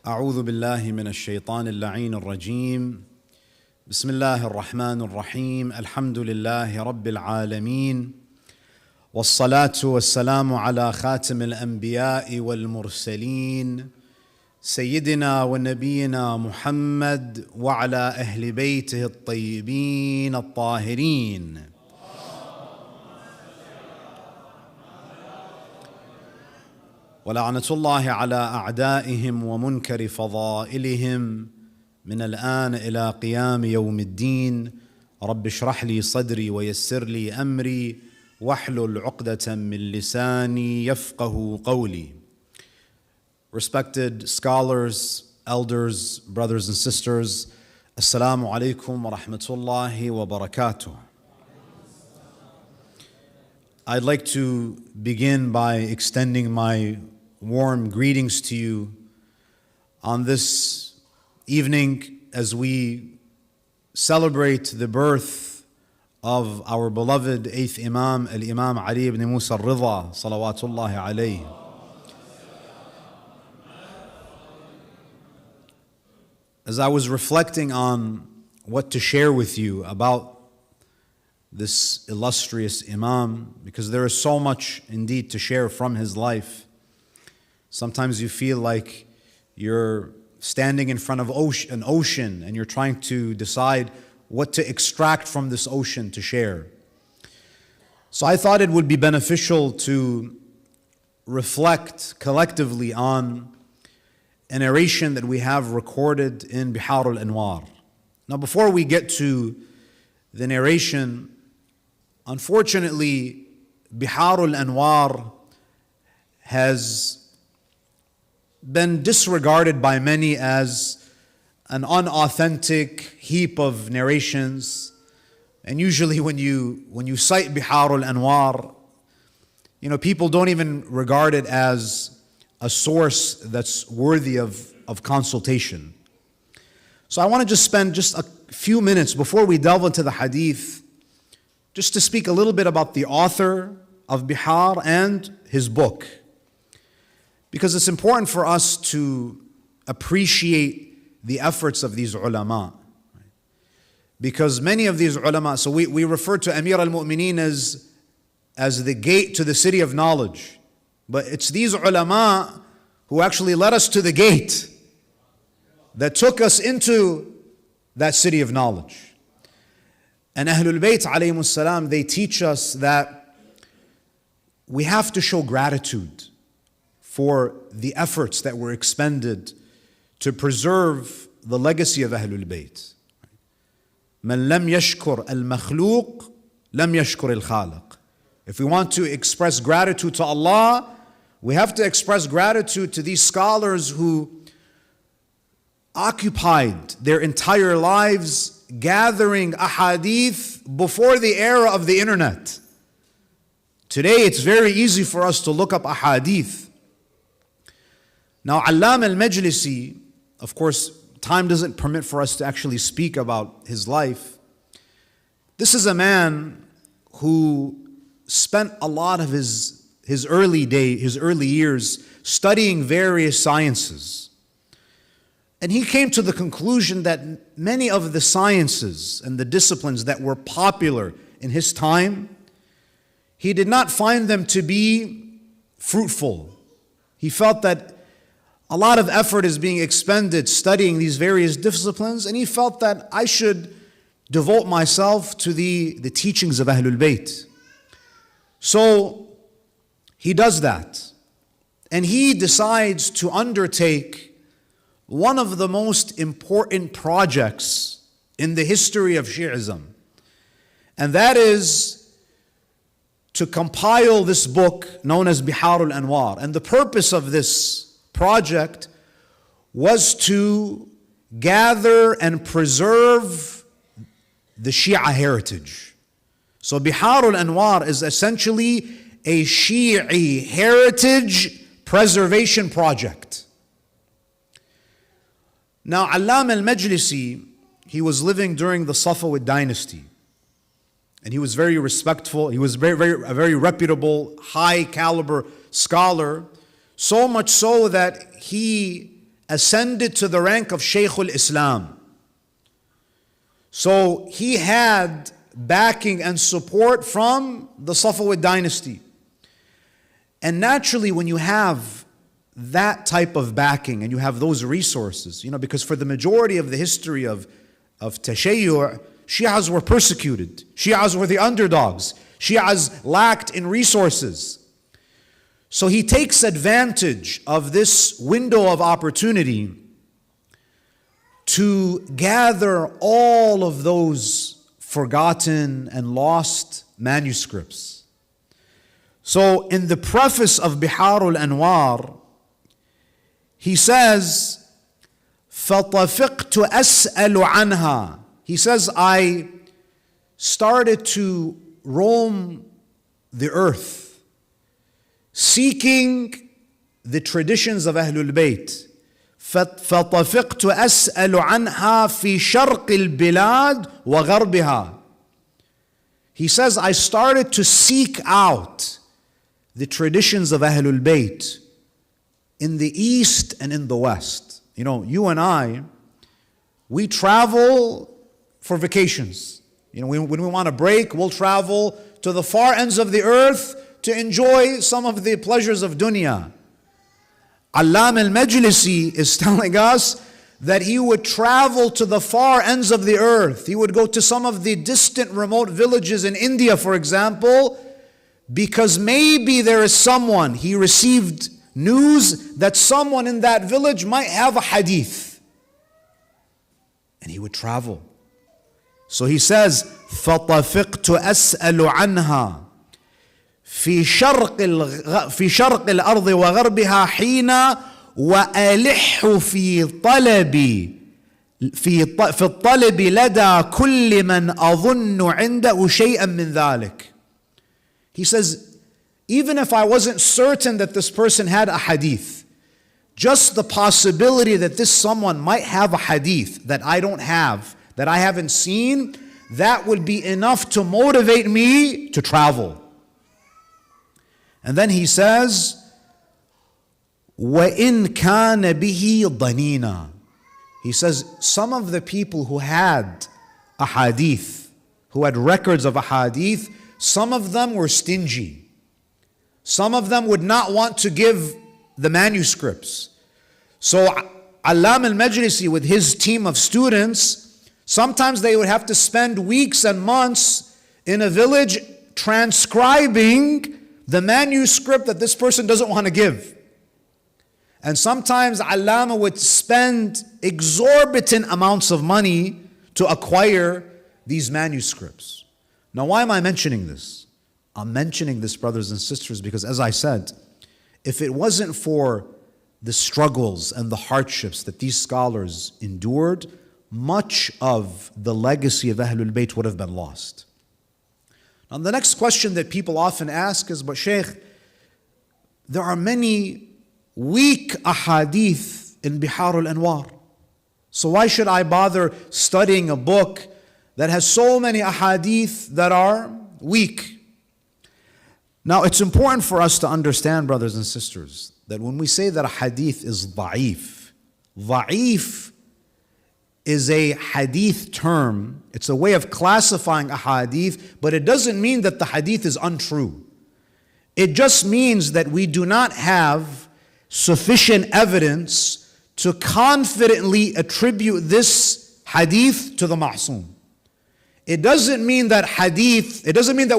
أعوذ بالله من الشيطان اللعين الرجيم. بسم الله الرحمن الرحيم. الحمد لله رب العالمين، والصلاة والسلام على خاتم الأنبياء والمرسلين سيدنا ونبينا محمد وعلى أهل بيته الطيبين الطاهرين. ولعنة الله على أعدائهم ومنكر فضائلهم من الآن إلى قيام يوم الدين. رب اشرح لي صدري ويسر لي أمري واحلل عقدة من لساني يفقه قولي. Respected scholars, elders, brothers and sisters, Assalamu alaikum wa rahmatullahi wa barakatuh. I'd like to begin by extending my warm greetings to you on this evening as we celebrate the birth of our beloved 8th Imam, Imam Ali ibn Musa al-Ridha, salawatullahi alayhi. As I was reflecting on what to share with you about this illustrious Imam, because there is so much indeed to share from his life. Sometimes you feel like you're standing in front of an ocean and you're trying to decide what to extract from this ocean to share. So I thought it would be beneficial to reflect collectively on a narration that we have recorded in Bihar al-Anwar. Now, before we get to the narration, unfortunately, Bihar al-Anwar has been disregarded by many as an unauthentic heap of narrations. And usually when you cite Bihar al-Anwar, people don't even regard it as a source that's worthy of consultation. So I want to just spend just a few minutes before we delve into the hadith, just to speak a little bit about the author of Bihar and his book. Because it's important for us to appreciate the efforts of these ulama. Because many of these ulama, so we refer to Amir al-Mu'mineen as the gate to the city of knowledge. But it's these ulama who actually led us to the gate that took us into that city of knowledge. And Ahlul Bayt alayhimus salam, they teach us that we have to show gratitude for the efforts that were expended to preserve the legacy of Ahlul Bayt. من لم يشكر المخلوق لم يشكر الخالق. If we want to express gratitude to Allah, we have to express gratitude to these scholars who occupied their entire lives gathering ahadith before the era of the internet. Today it's very easy for us to look up ahadith. Now, Allam al-Majlisi, of course, time doesn't permit for us to actually speak about his life. This is a man who spent a lot of his early years studying various sciences. And he came to the conclusion that many of the sciences and the disciplines that were popular in his time, he did not find them to be fruitful. He felt that a lot of effort is being expended studying these various disciplines, and he felt that I should devote myself to the teachings of Ahlul Bayt. So he does that, and he decides to undertake one of the most important projects in the history of Shi'ism, and that is to compile this book known as Bihar al-Anwar. And the purpose of this project was to gather and preserve the Shia heritage. So Bihar al-Anwar is essentially a Shi'i heritage preservation project. Now, Allam al-Majlisi, he was living during the Safavid dynasty. And he was very respectful. He was a very reputable, high caliber scholar. So much so that he ascended to the rank of Shaykh al-Islam. So he had backing and support from the Safavid dynasty. And naturally, when you have that type of backing and you have those resources, because for the majority of the history of Tashayyu', Shi'as were persecuted. Shi'as were the underdogs. Shi'as lacked in resources. So he takes advantage of this window of opportunity to gather all of those forgotten and lost manuscripts. So in the preface of Bihar al-Anwar, he says, فَطَفِقْتُ أَسْأَلُ عَنْهَا. He says, I started to roam the earth, seeking the traditions of Ahlul Bayt. فَطَفِقْتُ أَسْأَلُ عَنْهَا فِي شَرْقِ الْبِلَادِ وَغَرْبِهَا. He says, I started to seek out the traditions of Ahlul Bayt in the east and in the west. You and I, we travel for vacations. When we want a break, we'll travel to the far ends of the earth to enjoy some of the pleasures of dunya. Allam al-Majlisi is telling us that he would travel to the far ends of the earth. He would go to some of the distant remote villages in India, for example, because maybe there is someone, he received news that someone in that village might have a hadith. And he would travel. So he says, فَطَفِقْتُ أَسْأَلُ عَنْهَا في شرق الأرض وغربها حين وألح في الطلب لدى كل من أظن عنده شيئا من ذلك. He says, even if I wasn't certain that this person had a hadith, just the possibility that this someone might have a hadith that I don't have, that I haven't seen, that would be enough to motivate me to travel. And then he says, وَإِن كَانَ بِهِ ضَنِينًا. He says, some of the people who had a hadith, who had records of a hadith, some of them were stingy. Some of them would not want to give the manuscripts. So Allam al-Majlisi with his team of students, sometimes they would have to spend weeks and months in a village transcribing the manuscript that this person doesn't want to give. And sometimes Allama would spend exorbitant amounts of money to acquire these manuscripts. Now, why am I mentioning this? I'm mentioning this, brothers and sisters, because as I said, if it wasn't for the struggles and the hardships that these scholars endured, much of the legacy of Ahlul Bayt would have been lost. Now, the next question that people often ask is, but Shaykh, there are many weak ahadith in Bihar al-Anwar. So why should I bother studying a book that has so many ahadith that are weak? Now, it's important for us to understand, brothers and sisters, that when we say that a hadith is da'if is a hadith term. It's a way of classifying a hadith, but it doesn't mean that the hadith is untrue. It just means that we do not have sufficient evidence to confidently attribute this hadith to the ma'soom. It doesn't mean that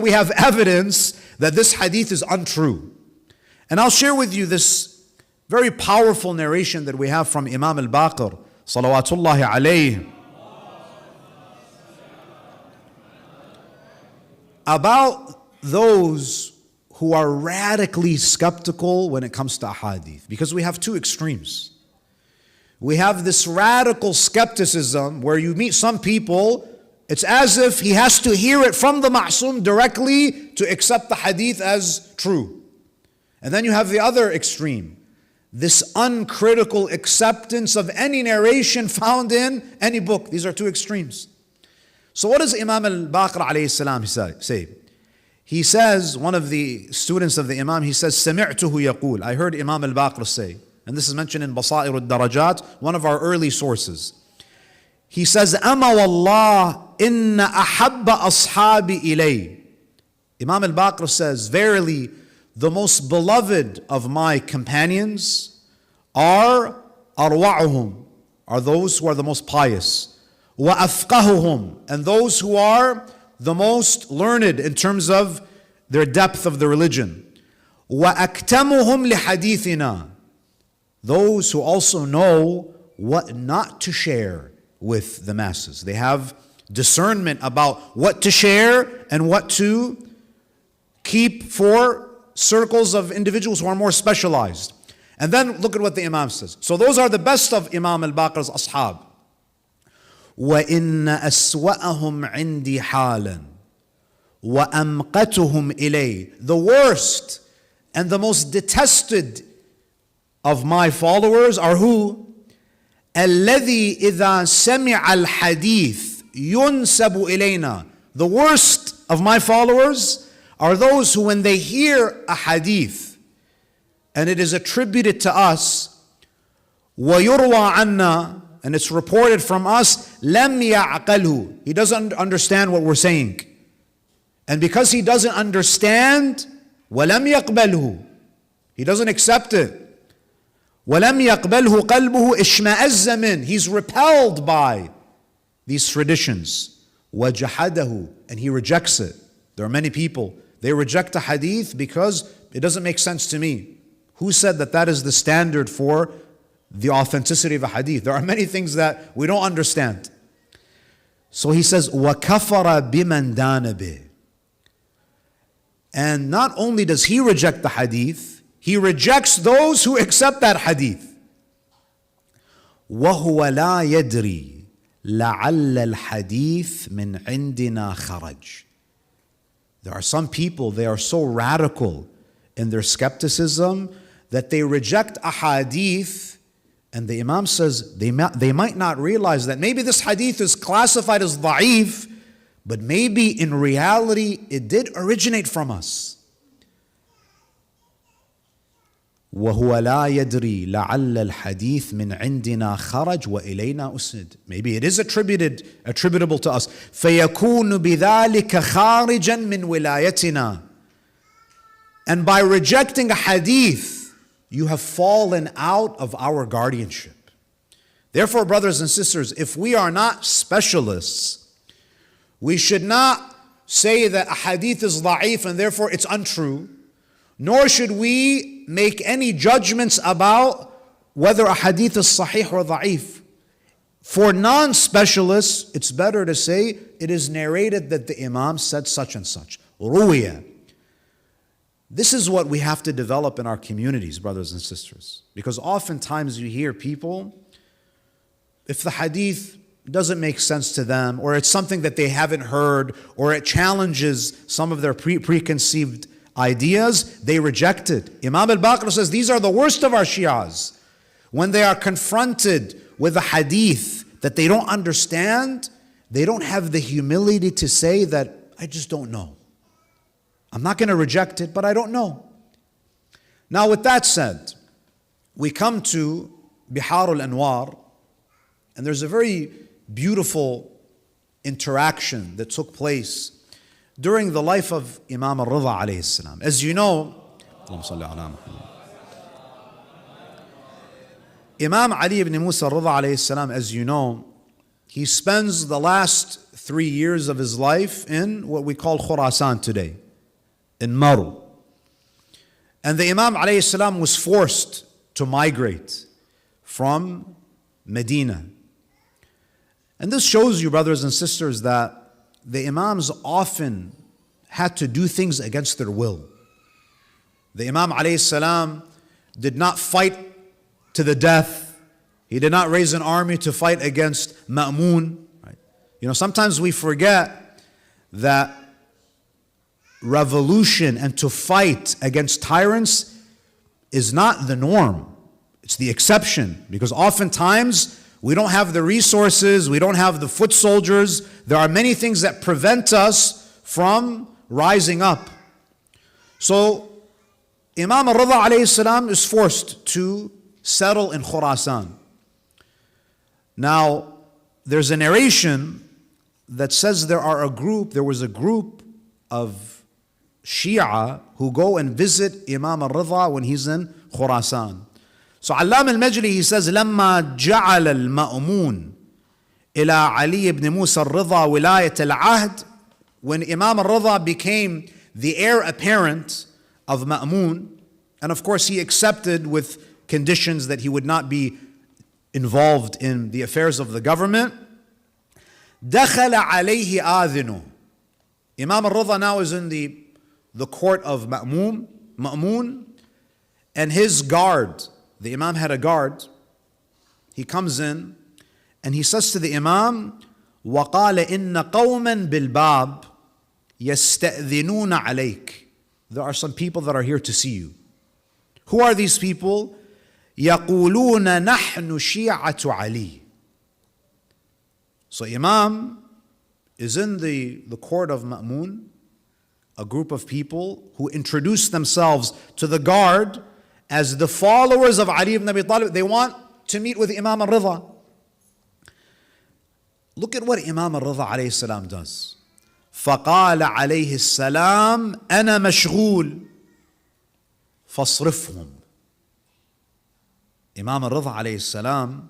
we have evidence that this hadith is untrue. And I'll share with you this very powerful narration that we have from Imam Al-Baqir, salawatullahi alayhi, about those who are radically skeptical when it comes to hadith. Because we have two extremes. We have this radical skepticism where you meet some people, it's as if he has to hear it from the ma'soom directly to accept the hadith as true. And then you have the other extreme, this uncritical acceptance of any narration found in any book. These are two extremes. So what does Imam Al-Baqir alayhi salam say? He says, one of the students of the Imam, he says, سَمِعْتُهُ يَقُول. I heard Imam Al-Baqir say, And this is mentioned in Basair al-Darajat, one of our early sources. He says, Ama wallah inna ahabba ashabi ilay. Imam al-Baqir says, verily, the most beloved of my companions are arwa'uhum, are those who are the most pious. Wa afqahuhum, and those who are the most learned in terms of their depth of the religion. Wa aktamuhum li hadithina, those who also know what not to share with the masses. They have discernment about what to share and what to keep for circles of individuals who are more specialized. And then look at what the Imam says. So those are the best of Imam al-Baqir's ashab. وَإِنَّ أَسْوَأَهُمْ عِنْدِي حَالًا وَأَمْقَتُهُمْ إِلَيْهِ. The worst and the most detested of my followers are who? الَّذِي إِذَا سَمِعَ الْحَدِيثِ يُنْسَبُ إِلَيْنَا. The worst of my followers are those who, when they hear a hadith and it is attributed to us, وَيُرْوَى عَنَّا, and it's reported from us, لَمْ يَعْقَلْهُ, he doesn't understand what we're saying. And because he doesn't understand, وَلَمْ يَقْبَلْهُ, he doesn't accept it. وَلَمْ يَقْبَلْهُ قَلْبُهُ إِشْمَأَزَّ مِنْ, he's repelled by these traditions. وَجَحَدَهُ, and he rejects it. There are many people, they reject a hadith because it doesn't make sense to me. Who said that that is the standard for the authenticity of a hadith? There are many things that we don't understand. So he says, وَكَفَرَ بِمَنْ دَانَ بِهِ. And not only does he reject the hadith, he rejects those who accept that hadith. وَهُوَ لَا يَدْرِي لَعَلَّ الْحَدِيثِ مِنْ عِنْدِنَا خَرَجْ. There are some people, they are so radical in their skepticism that they reject a hadith, and the Imam says they might not realize that maybe this hadith is classified as da'if, but maybe in reality it did originate from us. وَهُوَ لَا يَدْرِي لَعَلَّ الْحَدِيثِ مِنْ عِنْدِنَا خَرَجْ وَإِلَيْنَا أُسْنِدْ. Maybe it is attributable to us. فَيَكُونُ بِذَلِكَ خَارِجًا مِنْ وِلَايَتِنَا. And by rejecting a hadith, you have fallen out of our guardianship. Therefore, brothers and sisters, if we are not specialists, we should not say that a hadith is da'if and therefore it's untrue, nor should we make any judgments about whether a hadith is sahih or da'if. For non-specialists, it's better to say it is narrated that the Imam said such and such. Ruwiya. This is what we have to develop in our communities, brothers and sisters. Because oftentimes you hear people, if the hadith doesn't make sense to them, or it's something that they haven't heard, or it challenges some of their preconceived ideas, they reject it. Imam al-Baqir says these are the worst of our Shias. When they are confronted with a hadith that they don't understand, they don't have the humility to say that, I just don't know. I'm not going to reject it, but I don't know. Now with that said, we come to Bihar al-Anwar, and there's a very beautiful interaction that took place during the life of Imam Al-Ridha alayhi salam. As you know, Imam Ali ibn Musa Al-Ridha alayhi salam, as you know, he spends the last 3 years of his life in what we call Khorasan today, in Maru. And the Imam alayhi salam was forced to migrate from Medina. And this shows you, brothers and sisters, that the Imams often had to do things against their will. The Imam alayhi salam did not fight to the death. He did not raise an army to fight against Ma'mun. Right? You know, sometimes we forget that revolution and to fight against tyrants is not the norm. It's the exception, because oftentimes we don't have the resources, we don't have the foot soldiers. There are many things that prevent us from rising up. So Imam Al-Ridha alayhi salam is forced to settle in Khorasan. Now, there's a narration that says there was a group of Shia who go and visit Imam Al-Ridha when he's in Khorasan. So Allam al-Majli, he says, لما جعل المأمون إلى علي بن موسى الرضا ولاية العهد, when Imam Al-Ridha became the heir apparent of Ma'mun, and of course he accepted with conditions that he would not be involved in the affairs of the government. دخل عليه آذنه. Imam Al-Ridha now is in the court of Ma'mun, and his guard, the Imam had a guard, he comes in and he says to the Imam, وَقَالَ إِنَّ قَوْمًا بِالْبَابِ يَسْتَأْذِنُونَ عَلَيْكَ. There are some people that are here to see you. Who are these people? يَقُولُونَ نَحْنُ شِيعَةُ عَلِي. So Imam is in the court of Ma'mun, a group of people who introduce themselves to the guard as the followers of Ali ibn Abi Talib. They want to meet with Imam Al-Ridha. Look at what Imam Al-Ridha alayhi salam does. فَقَالَ عَلَيْهِ السَّلَامِ أَنَا مَشْغُولٌ فَاصْرِفْهُمْ. Imam Al-Ridha alayhi salam,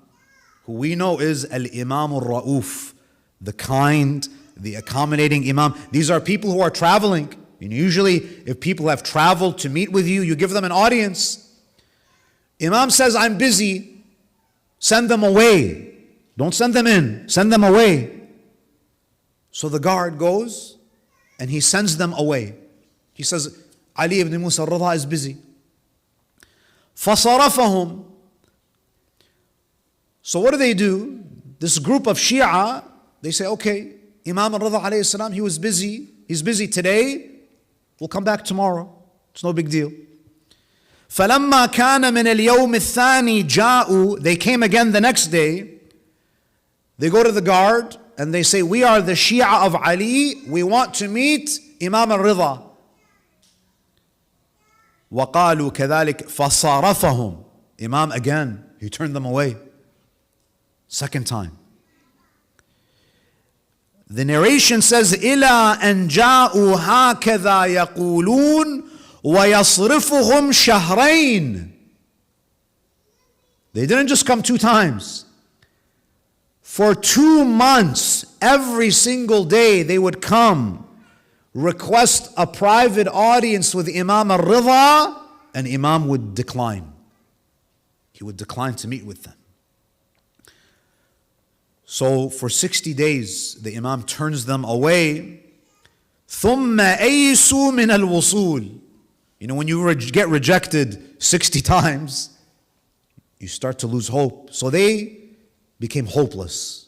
who we know is Al-Imam Al-Ra'uf, the kind, the accommodating Imam. These are people who are traveling. And usually if people have traveled to meet with you, you give them an audience. Imam says, I'm busy, send them away. Don't send them in, send them away. So the guard goes and he sends them away. He says, Ali ibn Musa al-Ridha is busy. فَصَرَفَهُمْ. So what do? This group of Shia, they say, okay, Imam Al-Ridha alayhi salam, he was busy. He's busy today. We'll come back tomorrow. It's no big deal. فَلَمَّا كَانَ مِنَ الْيَوْمِ الثَّانِي جَاءُوا. They came again the next day. They go to the guard and they say, we are the Shia of Ali. We want to meet Imam Al-Ridha. وَقَالُوا كَذَلِكَ فَصَارَفَهُمْ. Imam again, he turned them away. Second time. The narration says, إِلَىٰ أَنْ جَاءُوا هَكَذَا يَقُولُونَ وَيَصْرِفُهُمْ شَهْرَيْنِ. They didn't just come 2 times. For 2 months, every single day they would come, request a private audience with Imam Al-Ridha, and Imam would decline. He would decline to meet with them. So for 60 days, the Imam turns them away. ثُمَّ أَيْسُوا مِنَ الْوُصُولِ. You know, when you get rejected 60 times, you start to lose hope. So they became hopeless.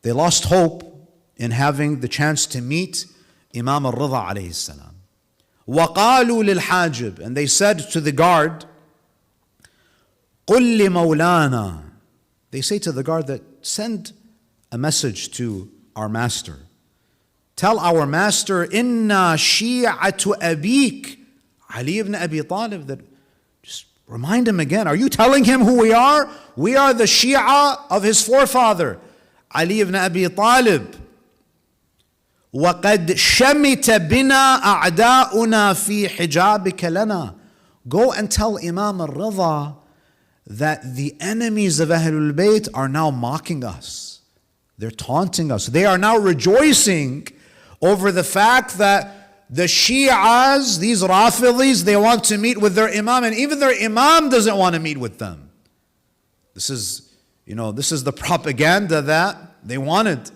They lost hope in having the chance to meet Imam Al-Ridha alayhi salam. وَقَالُوا لِلْحَاجِبِ. And they said to the guard, قُلْ لِمَوْلَانَا. They say to the guard that, send a message to our master. Tell our master, إِنَّا شِيعَةُ أَبِيكَ. Ali ibn Abi Talib, that just remind him again. Are you telling him who we are? We are the Shia of his forefather, Ali ibn Abi Talib. وَقَدْ شَمِتَ بِنَا أَعْدَاؤُنَا فِي حِجَابِكَ لَنَا. Go and tell Imam Al-Ridha that the enemies of Ahlul Bayt are now mocking us. They're taunting us. They are now rejoicing over the fact that the Shi'as, these Rafidis, they want to meet with their Imam, and even their Imam doesn't want to meet with them. This is the propaganda that they wanted.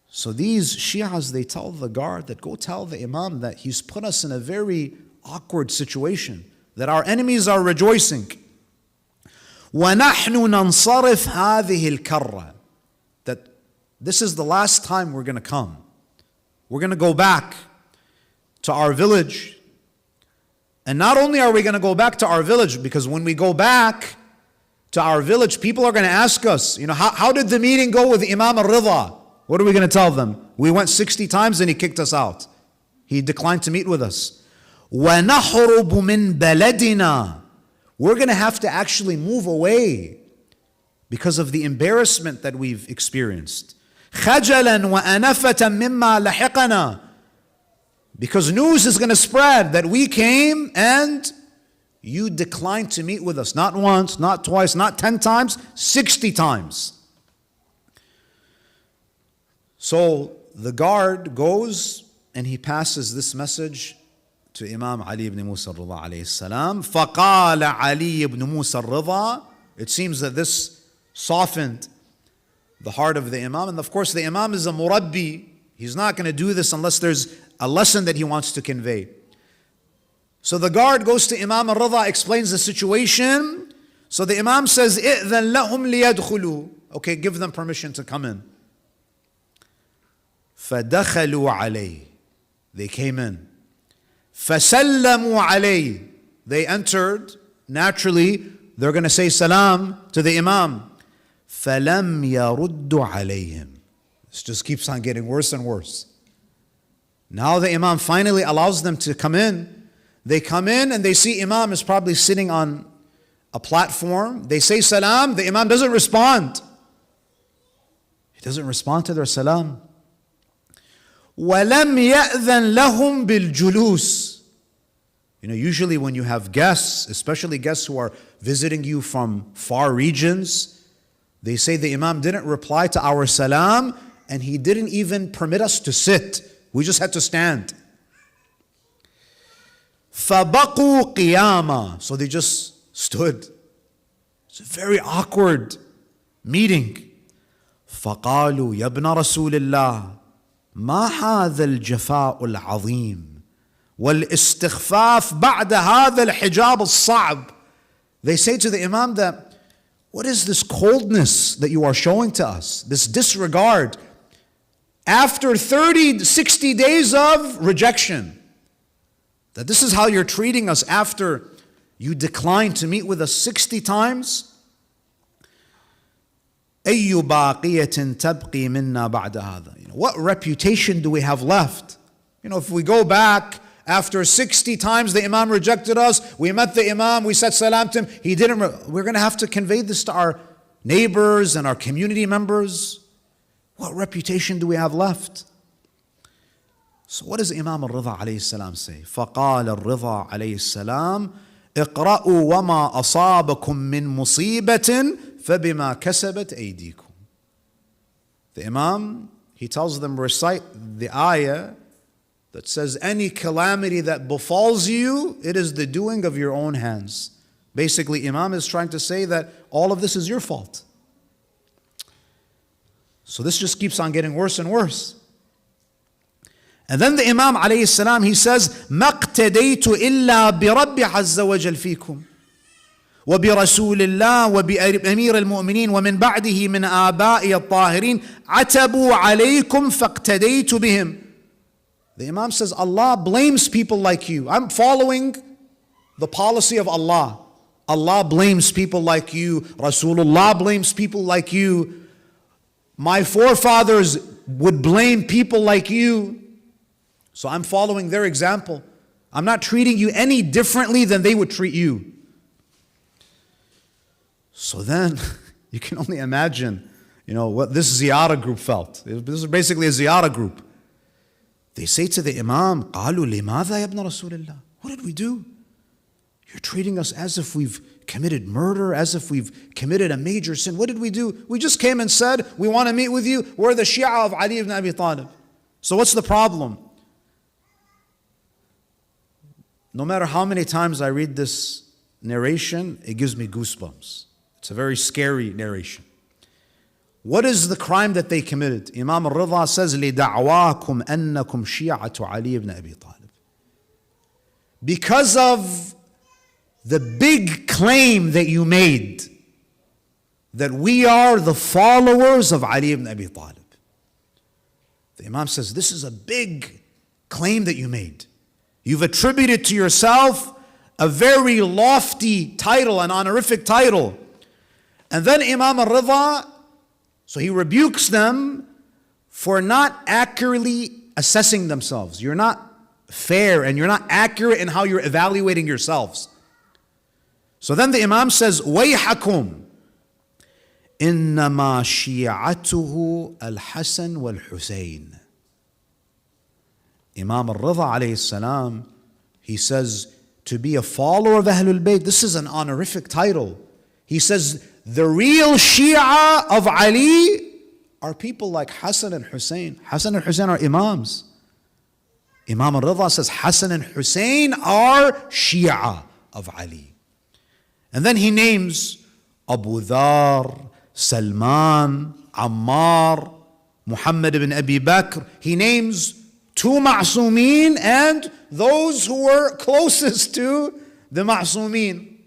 So these Shi'as, they tell the guard that go tell the Imam that he's put us in a very awkward situation, that our enemies are rejoicing. وَنَحْنُ نَنْصَرِفْ هَذِهِ الْكَرَّةِ. That this is the last time we're going to come. We're going to go back to our village. And not only are we going to go back to our village, because when we go back to our village, people are going to ask us, how did the meeting go with Imam Al-Ridha? What are we going to tell them? We went 60 times and he kicked us out. He declined to meet with us. وَنَحْرُبُ مِنْ بَلَدِنَا. we're going to have to actually move away because of the embarrassment that we've experienced. خَجَلًا وَأَنَفَةً مِمَّا لَحِقَنَا. Because news is going to spread that we came and you declined to meet with us. Not once, not twice, not 10 times, 60 times. So the guard goes and he passes this message to Imam Ali ibn Musa al-Ridha alayhi salam. فَقَالَ Ali ibn Musa al-Ridha. It seems that this softened the heart of the Imam. And of course the Imam is a murabbi. He's not going to do this unless there's a lesson that he wants to convey. So the guard goes to Imam Al-Ridha, explains the situation. So the Imam says, إِذَنْ لَهُمْ لِيَدْخُلُوا. Okay, give them permission to come in. فَدَخَلُوا عَلَيْهِ. They came in. فَسَلَّمُوا عَلَيْهِ. They entered. Naturally, they're going to say salam to the Imam. فَلَمْ يَرُدُّ عَلَيْهِمْ. This just keeps on getting worse and worse. Now the Imam finally allows them to come in. They come in and they see Imam is probably sitting on a platform. They say salam. The Imam doesn't respond. He doesn't respond to their salam. وَلَمْ يَأْذَنْ لَهُمْ بِالْجُلُوسِ. Usually when you have guests, especially guests who are visiting you from far regions, they say the Imam didn't reply to our salam and he didn't even permit us to sit. We just had to stand. فَبَقُوا قِيَامًا. So they just stood. It's a very awkward meeting. فَقَالُوا يَا ابْنَ رَسُولِ اللَّهِ ما هذا الجفاء العظيم والاستخفاف بعد هذا الحجاب الصعب. They say to the Imam that, what is this coldness that you are showing to us? This disregard. After 30, 60 days of rejection. That this is how you're treating us after you declined to meet with us 60 times. أي باقية تبقي منا بعد هذا. What reputation do we have left? If we go back after 60 times the Imam rejected us, we met the Imam, we said salam to him, he didn't. We're going to have to convey this to our neighbors and our community members. What reputation do we have left? So what does Imam Al-Ridha alayhi salam say? فَقَالَ الرِّضَى alayhi السلام اقرأوا وما أصابكم من مصيبة فبما كسبت أيديكم. The Imam, he tells them, recite the ayah that says any calamity that befalls you, it is the doing of your own hands. Basically, Imam is trying to say that all of this is your fault. So this just keeps on getting worse and worse. And then the Imam alayhi salam, he says, مَا اقْتَدَيْتُ إِلَّا بِرَبِّ عَزَّ وَجَلْ فِيكُمْ وبرسول الله وبأمير المؤمنين ومن بعده من آبائي الطاهرين عتبوا عليكم فاقتديت بهم. The Imam says, Allah blames people like you. I'm following the policy of Allah. Allah blames people like you. Rasulullah blames people like you. My forefathers would blame people like you. So I'm following their example. I'm not treating you any differently than they would treat you. So then, you can only imagine, what this ziyarah group felt. This is basically a ziyarah group. They say to the Imam, قالوا لماذا يا ابن رسول الله? What did we do? You're treating us as if we've committed murder, as if we've committed a major sin. What did we do? We just came and said, we want to meet with you. We're the Shia of Ali ibn Abi Talib. So what's the problem? No matter how many times I read this narration, it gives me goosebumps. It's a very scary narration. What is the crime that they committed? Imam Al-Ridha says, لِدَعْوَاكُمْ أَنَّكُمْ شِيَعَةُ عَلِيِّ ibn Abi Talib. Because of the big claim that you made, that we are the followers of Ali ibn Abi Talib. The Imam says, this is a big claim that you made. You've attributed to yourself a very lofty title, an honorific title. And then Imam Al-Ridha, so he rebukes them for not accurately assessing themselves. You're not fair and you're not accurate in how you're evaluating yourselves. So then the Imam says, وَيْحَكُمْ إِنَّمَا شِيعَتُهُ الْحَسَنُ وَالْحُسَيْنِ. Imam Al-Ridha alayhi salam, he says, to be a follower of Ahlul Bayt, this is an honorific title. He says, the real Shia of Ali are people like Hassan and Hussein. Hassan and Hussein are Imams. Imam Al-Ridha says, Hassan and Hussein are Shia of Ali. And then he names Abu Dhar, Salman, Ammar, Muhammad ibn Abi Bakr. He names two Ma'sumeen and those who were closest to the Ma'sumeen.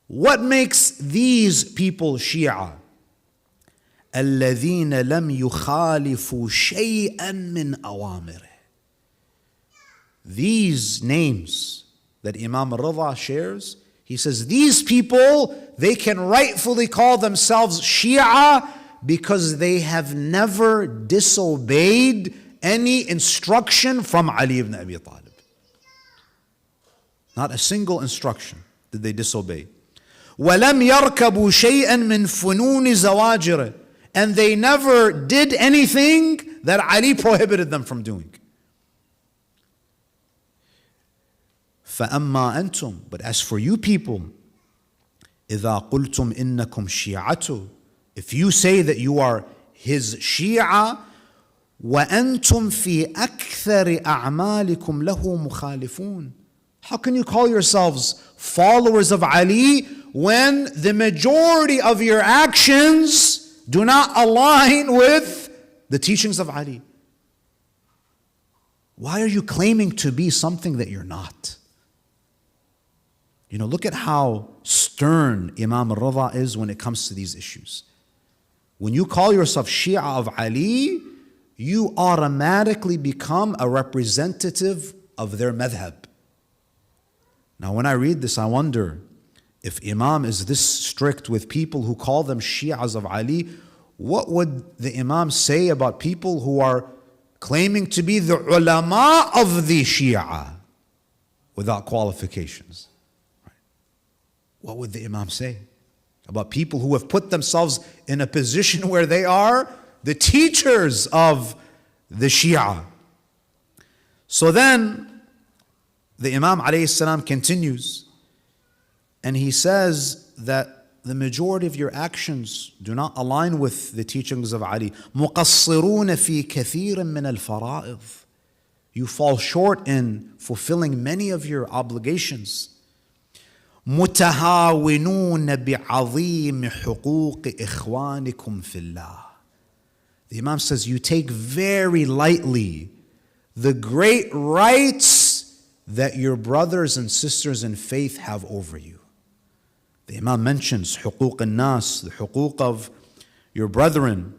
What makes these people Shia? الَّذِينَ لَمْ يُخَالِفُوا شَيْئًا مِّنْ أَوَامِرِهِ. These names that Imam Al-Ridha shares, he says these people, they can rightfully call themselves Shia because they have never disobeyed any instruction from Ali ibn Abi Talib. Not a single instruction did they disobey. وَلَمْ يَرْكَبُوا شَيْئًا مِّن فُنُونِ زَوَاجِرِ. And they never did anything that Ali prohibited them from doing. فَأَمَّا أَنْتُمْ. But as for you people, إِذَا قُلْتُمْ إِنَّكُمْ شِيعَةُ. If you say that you are his Shia, وَأَنْتُمْ فِي أَكْثَرِ أَعْمَالِكُمْ لَهُ مُخَالِفُونَ. How can you call yourselves followers of Ali when the majority of your actions do not align with the teachings of Ali? Why are you claiming to be something that you're not? You know, look at how stern Imam Al-Ridha is when it comes to these issues. When you call yourself Shia of Ali, you automatically become a representative of their madhab. Now when I read this, I wonder, if Imam is this strict with people who call them Shias of Ali, what would the Imam say about people who are claiming to be the ulama of the Shia without qualifications? What would the Imam say about people who have put themselves in a position where they are the teachers of the Shia? So then the Imam alayhi salam continues, and he says that the majority of your actions do not align with the teachings of Ali. مُقَصِّرُونَ فِي كَثِيرٍ مِّنَ الْفَرَائِضِ. You fall short in fulfilling many of your obligations. مُتَهَاوِنُونَ بِعَظِيمِ حُقُوقِ إِخْوَانِكُمْ فِي اللَّهِ. The Imam says you take very lightly the great rights that your brothers and sisters in faith have over you. The Imam mentions حقوق الناس, the حقوق of your brethren.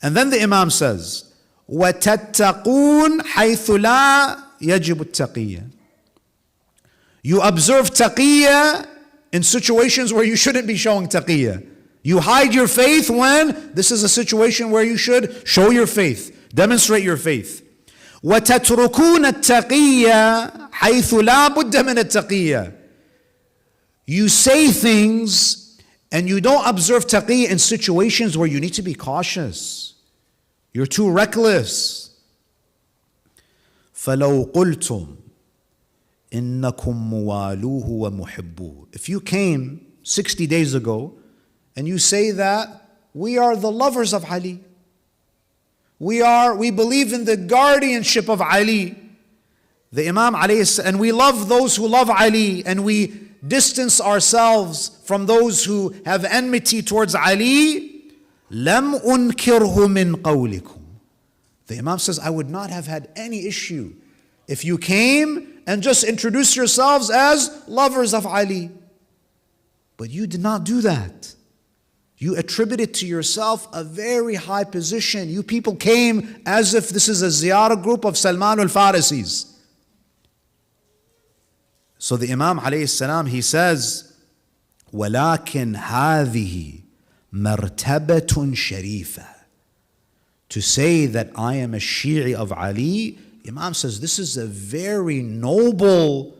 And then the Imam says, وَتَتَّقُونَ حَيْثُ لَا يَجِبُ التَّقِيَّةِ. You observe taqiyya in situations where you shouldn't be showing taqiyya. You hide your faith when this is a situation where you should show your faith, demonstrate your faith. وَتَتْرُكُونَ التَّقِيَّةِ حَيْثُ لَا بُدَّ مِنَ التَّقِيَّةِ. You say things and you don't observe taqiyya in situations where you need to be cautious. You're too reckless. فَلَوْ قُلْتُمْ إِنَّكُمْ مُوَالُوهُ وَمُحِبُّوهُ. If you came 60 days ago and you say that we are the lovers of Ali, we believe in the guardianship of Ali, the Imam alayhi, and we love those who love Ali, and we distance ourselves from those who have enmity towards Ali, لَمْ أُنْكِرْهُ مِنْ قَوْلِكُمْ. The Imam says, I would not have had any issue if you came and just introduced yourselves as lovers of Ali. But you did not do that. You attributed to yourself a very high position. You people came as if this is a ziyarah group of Salman al-Farisis. So the Imam alayhi salam, he says, وَلَكِنْ هَذِهِ مَرْتَبَةٌ شَرِيفَةٌ. To say that I am a Shi'i of Ali, Imam says this is a very noble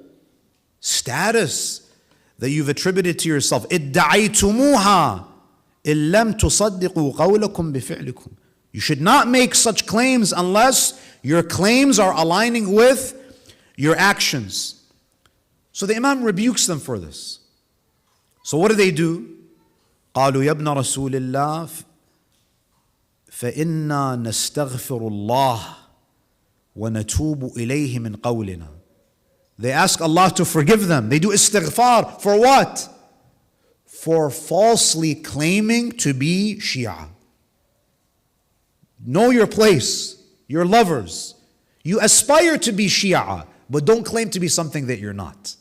status that you've attributed to yourself. ادعيتموها إن لم تصدقوا قولكم بفعلكم. You should not make such claims unless your claims are aligning with your actions. So the Imam rebukes them for this. So what do? قالوا يا ابن رسول الله فإنا نستغفر الله وَنَتُوبُ إِلَيْهِ مِنْ قَوْلِنَا. They ask Allah to forgive them. They do istighfar. For what? For falsely claiming to be Shia. Know your place. You're lovers. You aspire to be Shia, but don't claim to be something that you're not.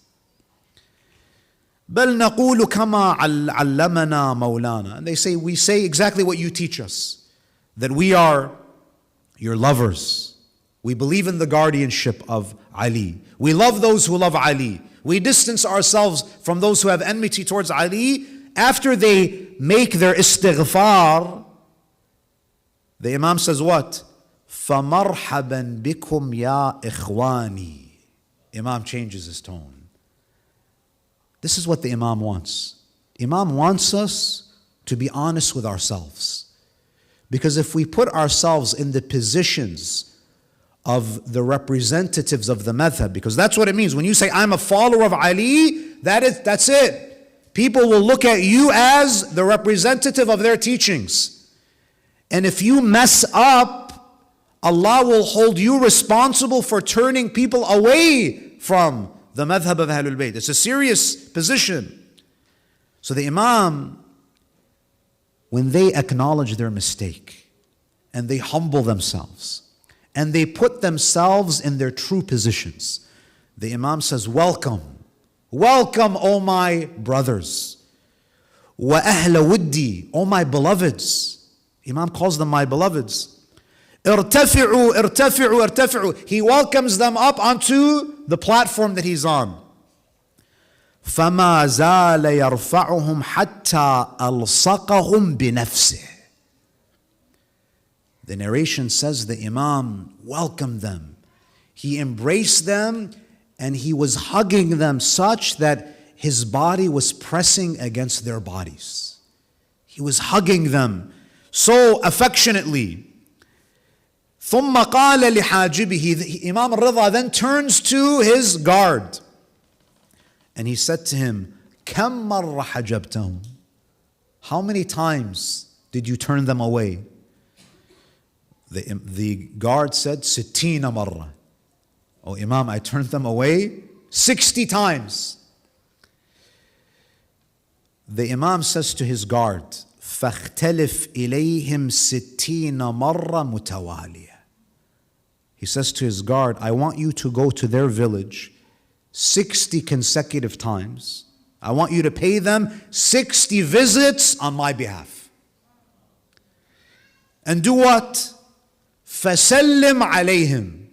بَلْ نَقُولُ كَمَا عَلَّمَنَا مَوْلَانَا. And they say, we say exactly what you teach us. That we are your lovers. We believe in the guardianship of Ali. We love those who love Ali. We distance ourselves from those who have enmity towards Ali. After they make their istighfar, the Imam says what? فَمَرْحَبًا بِكُمْ يَا إِخْوَانِي. Imam changes his tone. This is what the Imam wants. Imam wants us to be honest with ourselves. Because if we put ourselves in the positions of the representatives of the madhab, because that's what it means. When you say, I'm a follower of Ali, that's it. People will look at you as the representative of their teachings. And if you mess up, Allah will hold you responsible for turning people away from the madhab of Ahlul Bayt. It's a serious position. So the Imam, when they acknowledge their mistake, and they humble themselves, and they put themselves in their true positions, the Imam says, welcome. Welcome, O my brothers. Wa ahla wuddi, O my beloveds. Imam calls them my beloveds. Irtafi'u, irtafi'u, irtafi'u. He welcomes them up onto the platform that he's on. فَمَا زَالَ يَرْفَعُهُمْ حَتَّى أَلْصَقَهُمْ بِنَفْسِهِ. The narration says the Imam welcomed them. He embraced them and he was hugging them such that his body was pressing against their bodies. He was hugging them so affectionately. ثُمَّ قَالَ لِحَاجِبِهِ. Imam Al-Ridha then turns to his guard and he said to him, كَمْ مَرَّ حَجَبْتَهُمْ. How many times did you turn them away? The guard said, "60 marra." Oh Imam, I turned them away 60 times. The Imam says to his guard, فَاخْتَلِفْ إِلَيْهِمْ 60 مرة متوالية. He says to his guard, I want you to go to their village 60 consecutive times. I want you to pay them 60 visits on my behalf. And do what? فَسَلِّمْ عَلَيْهِمْ.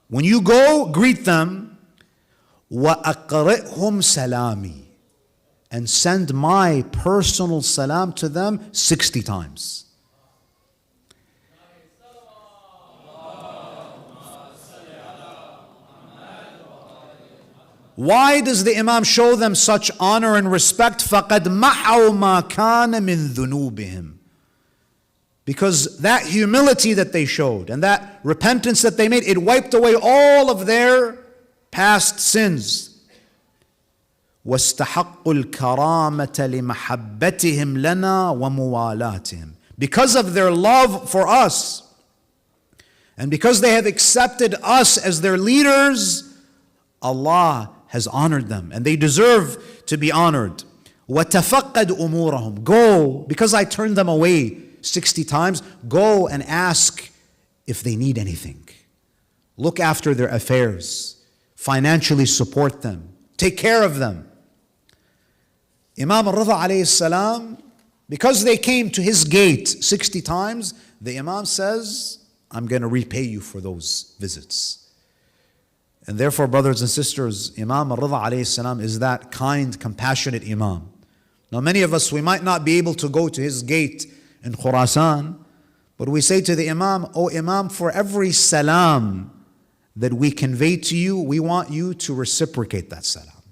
When you go, greet them. وَأَقْرِئْهُمْ سَلَامِي. And send my personal salam to them 60 times. Why does the Imam show them such honor and respect? فَقَدْ مَحَوْا مَا كَانَ مِنْ ذُنُوبِهِمْ. Because that humility that they showed and that repentance that they made, it wiped away all of their past sins. وَاسْتَحَقُّوا الْكَرَامَةَ لِمَحَبَّتِهِمْ لَنَا وَمُوَالَاتِهِمْ. Because of their love for us and because they have accepted us as their leaders, Allah has honored them and they deserve to be honored. وَتَفَقَّدْ أُمُورَهُمْ. Go, because I turned them away 60 times, go and ask if they need anything. Look after their affairs. Financially support them. Take care of them. Imam Al-Ridha alayhi salam, because they came to his gate 60 times, the Imam says, I'm going to repay you for those visits. And therefore, brothers and sisters, Imam Al-Ridha alayhi salam is that kind, compassionate Imam. Now many of us, we might not be able to go to his gate in Khorasan, but we say to the Imam, "Oh Imam, for every salam that we convey to you, we want you to reciprocate that salam.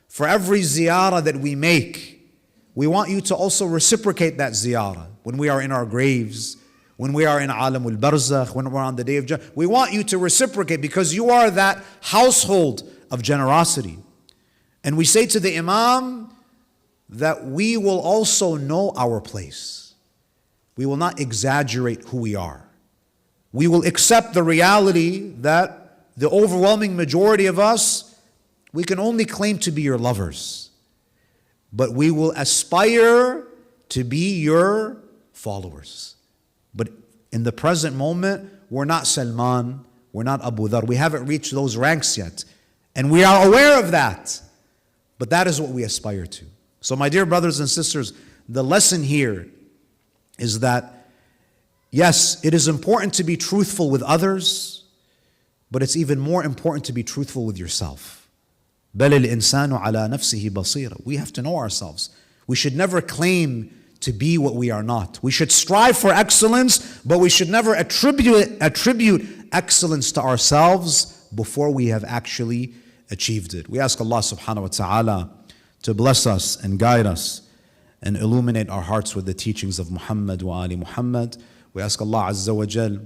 For every ziyarah that we make, we want you to also reciprocate that ziyarah. When we are in our graves, when we are in Alamul Barzakh, when we're on the day of Jannah, we want you to reciprocate because you are that household of generosity. And we say to the Imam that we will also know our place. We will not exaggerate who we are. We will accept the reality that the overwhelming majority of us, we can only claim to be your lovers. But we will aspire to be your followers. But in the present moment, we're not Salman, we're not Abu Dhar. We haven't reached those ranks yet. And we are aware of that. But that is what we aspire to. So my dear brothers and sisters, the lesson here is that, yes, it is important to be truthful with others, but it's even more important to be truthful with yourself. بَلِ الْإِنسَانُ عَلَى نَفْسِهِ بَصِيرًا. We have to know ourselves. We should never claim to be what we are not. We should strive for excellence, but we should never attribute excellence to ourselves before we have actually achieved it. We ask Allah subhanahu wa ta'ala to bless us and guide us and illuminate our hearts with the teachings of Muhammad wa Ali Muhammad. We ask Allah Azza wa Jal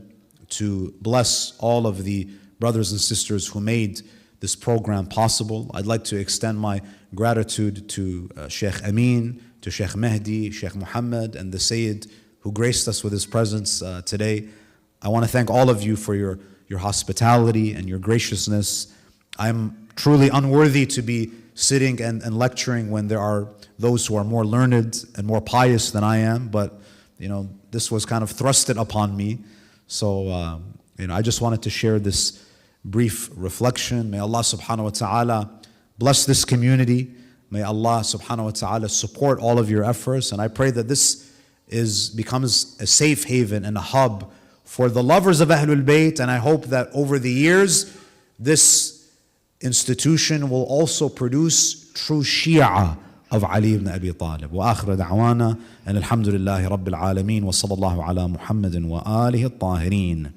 to bless all of the brothers and sisters who made this program possible. I'd like to extend my gratitude to Sheikh Amin, to Sheikh Mehdi, Sheikh Muhammad, and the Sayyid who graced us with his presence today. I want to thank all of you for your hospitality and your graciousness. I'm truly unworthy to be sitting and lecturing when there are those who are more learned and more pious than I am, but this was kind of thrusted upon me. So I just wanted to share this brief reflection. May Allah subhanahu wa ta'ala bless this community. May Allah subhanahu wa ta'ala support all of your efforts. And I pray that this becomes a safe haven and a hub for the lovers of Ahlul Bayt. And I hope that over the years, this institution will also produce true Shia of Ali ibn Abi Talib. Wa akhir da'wana and alhamdulillahi rabbil alameen wa sallallahu ala Muhammadin wa alihi at-tahirin.